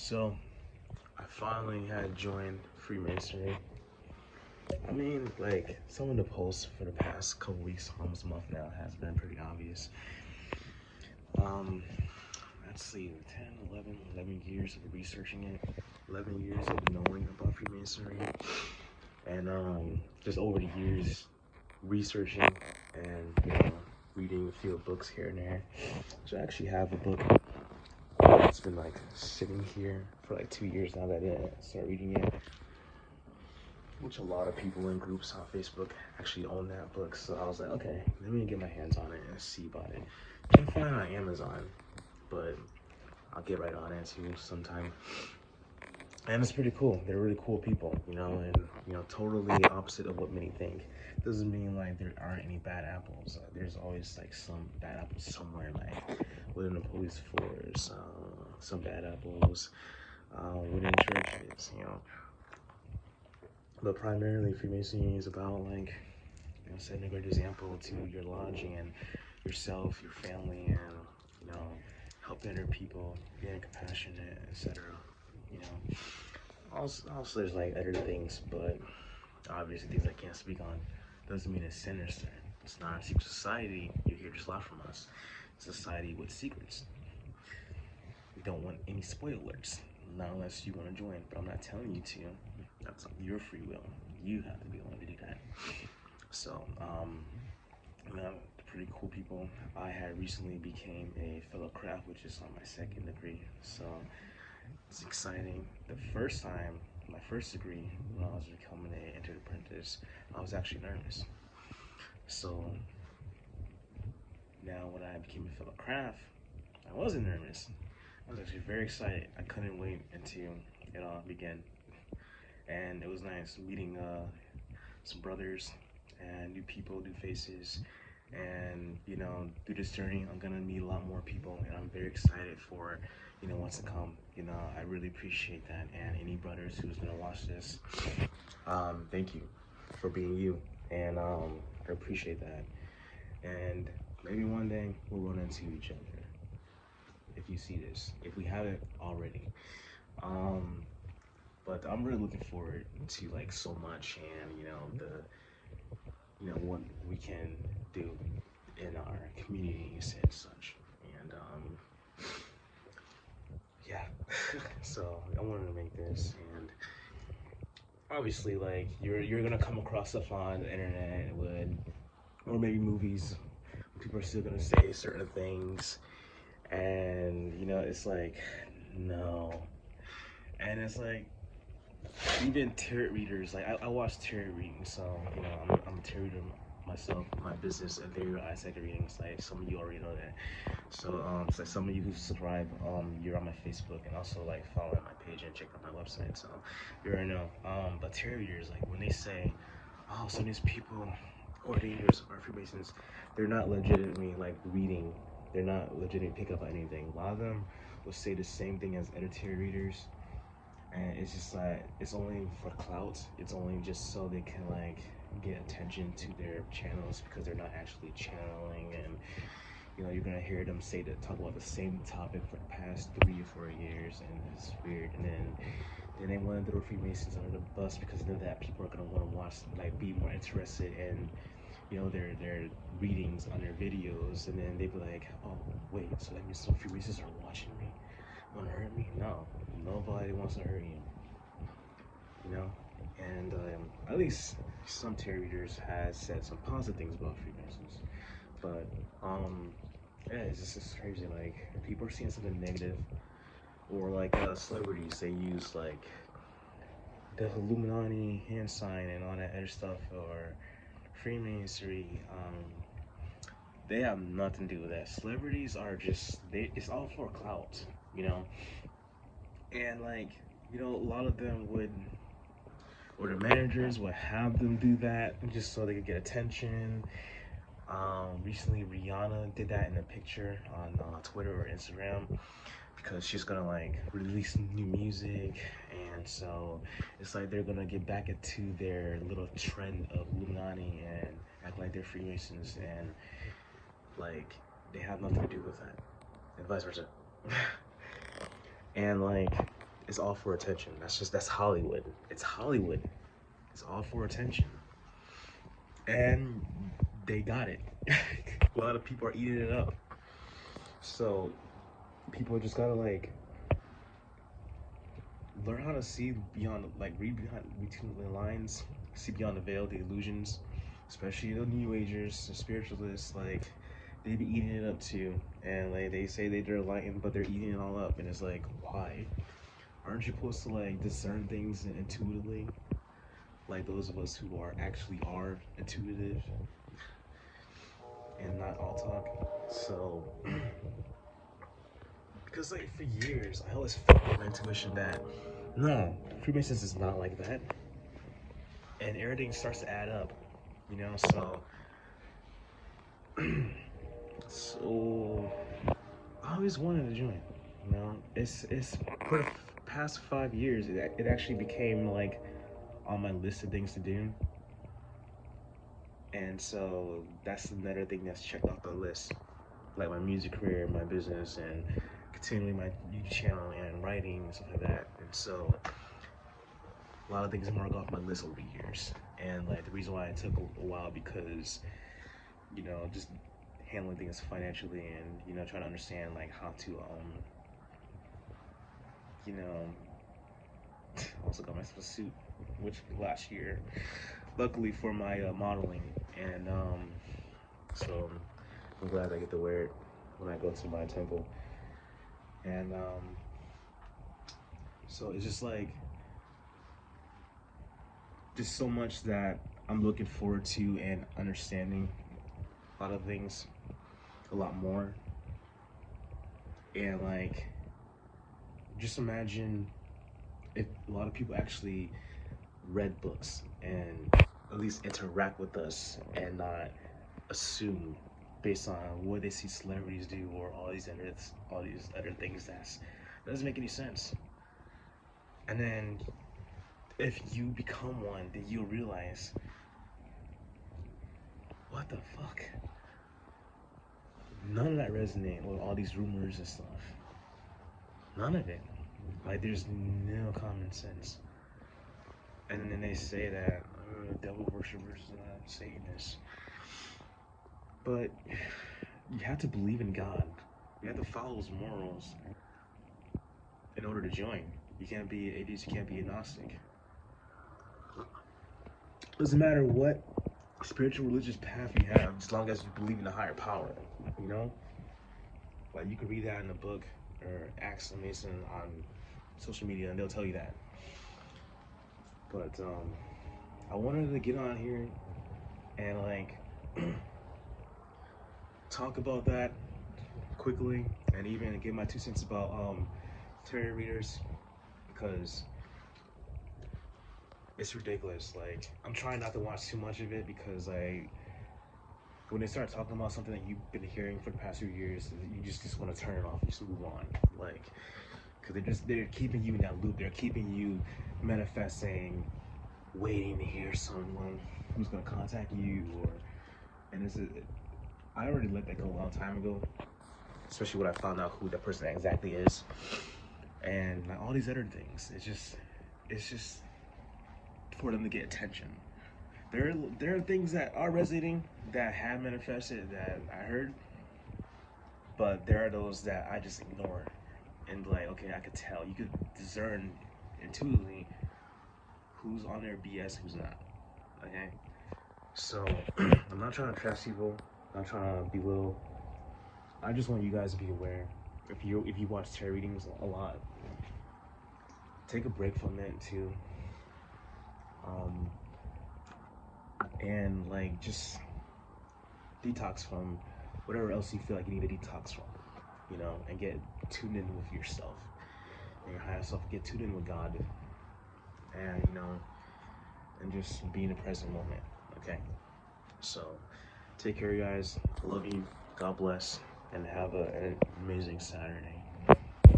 So, I finally had joined Freemasonry. I mean, like, some of the posts for the past couple weeks, almost a month now, has been pretty obvious. Let's see, 11 years of researching it, 11 years of knowing about Freemasonry, and just over the years researching and reading a few books here and there. So I actually have a book that's been like sitting here for like 2 years now that I didn't start reading it, which a lot of people in groups on Facebook actually own that book. So I was like, okay, let me get my hands on it and see about it. Can't find it on Amazon, but I'll get right on it too sometime. And it's pretty cool. They're really cool people, and totally opposite of what many think. Doesn't mean like there aren't any bad apples. There's always like some bad apples somewhere, like within the police force, some bad apples within churches, But primarily, Freemasonry is about like setting a great example to your lodge and yourself, your family, and helping other people, being compassionate, etc. Also, there's like other things, but obviously things I can't speak on. Doesn't mean it's sinister. It's not a secret society. You hear just a lot from us. It's a society with secrets. We don't want any spoilers, not unless you want to join. But I'm not telling you to. That's your free will. You have to be willing to do that. So, pretty cool people. I had recently became a fellow craft, which is on my second degree. So it's exciting. The first time, my first degree, when I was becoming an entered apprentice, I was actually nervous. So now when I became a fellow craft, I wasn't nervous. I was actually very excited. I couldn't wait until it all began. And it was nice meeting some brothers and new people, new faces. And through this journey, I'm gonna meet a lot more people, and I'm very excited for what's to come. I really appreciate that. And any brothers who's gonna watch this, thank you for being you, and I appreciate that. And maybe one day we'll run into each other if you see this, if we haven't already. But I'm really looking forward to like so much, and what we can do in our communities and such. And yeah, so I wanted to make this, and obviously, like you're gonna come across stuff on the internet, or maybe movies. People are still gonna say certain things, and it's like no, and it's like even tarot readers. Like I watch tarot readings, so I'm a tarot reader myself. My business and theory eyesight readings. Like some of you already know that. So it's like some of you who subscribe, you're on my Facebook, and also like follow my page and check out my website. So you already know. But tarot readers, like when they say, oh, some of these people or readers or Freemasons, they're not legitimately like reading. They're not legitimately pick up on anything. A lot of them will say the same thing as other tarot readers. And it's just like, it's only for clout. It's only just so they can like get attention to their channels, because they're not actually channeling. And you're gonna hear them talk about the same topic for the past 3 or 4 years, and it's weird. And then they want to throw Freemasons under the bus, because of that people are gonna want to watch, like be more interested in their readings on their videos. And then they be like, oh wait, so that means some Freemasons are watching me, want to hurt me? No, nobody wants to hurt you, and at least some tarot readers has said some positive things about Freemasons. But yeah, it's just crazy. Like people are seeing something negative, or like celebrities, they use like the Illuminati hand sign and all that other stuff, or Freemasonry. They have nothing to do with that. Celebrities are just it's all for clout, and like a lot of them would, or the managers would have them do that just so they could get attention. Recently Rihanna did that in a picture on Twitter or Instagram, because she's gonna like release new music, and so it's like they're gonna get back into their little trend of Illuminati and act like they're Freemasons, and like they have nothing to do with that, and vice versa. And like it's all for attention. That's Hollywood. It's Hollywood. It's all for attention. And they got it. A lot of people are eating it up. So people just gotta like learn how to see beyond, like read between the lines, see beyond the veil, the illusions, especially the New Agers, the spiritualists. Like they be eating it up too, and like they say they're enlightened, but they're eating it all up, and it's like, why? Aren't you supposed to like discern things intuitively, like those of us who are intuitive and not all talk? So because like for years I always felt with my intuition that no, Freemasons is not like that, and everything starts to add up, you know. So I always wanted to join, you know. It's for the past 5 years it actually became like on my list of things to do, and so that's another thing that's checked off the list, like my music career, my business, and continuing my YouTube channel and writing and stuff like that. And so a lot of things mark off my list over the years, and like the reason why it took a while because, you know, just handling things financially, and you know, trying to understand like how to you know, I also got myself a suit, which last year, luckily for my modeling, and so I'm glad I get to wear it when I go to my temple. And so it's just like just so much that I'm looking forward to and understanding a lot of things a lot more. And like, just imagine if a lot of people actually read books and at least interact with us and not assume based on what they see celebrities do or all these other things that doesn't make any sense. And then if you become one, then you'll realize, what the fuck? None of that resonates with all these rumors and stuff. None of it. Like, there's no common sense. And then they say that devil worshippers, Satanists. But you have to believe in God. You have to follow his morals in order to join. You can't be an atheist, you can't be agnostic. Doesn't matter what spiritual religious path you have, as long as you believe in a higher power, you know? Like, you can read that in a book or ask a Mason on social media and they'll tell you that. But I wanted to get on here and like talk about that quickly, and even give my 2 cents about tarot readers, because it's ridiculous. Like, I'm trying not to watch too much of it, because when they start talking about something that you've been hearing for the past few years, you just want to turn it off and just move on. Like, because they're keeping you in that loop. They're keeping you manifesting, waiting to hear someone who's gonna contact you, I already let that go a long time ago, especially when I found out who that person exactly is, and like all these other things. It's just for them to get attention. There are things that are resonating, that have manifested, that I heard, but there are those that I just ignore, and like, okay, I could tell. You could discern intuitively who's on their BS, who's not. Okay, so I'm not trying to trash people. I'm not trying to belittle. I just want you guys to be aware. If you watch tarot readings a lot, take a break from it too. And like, just detox from whatever else you feel like you need to detox from, you know, and get tuned in with yourself and your higher self. Get tuned in with God, and you know, and just be in the present moment. Okay, so take care, you guys. I love you. God bless, and have an amazing Saturday.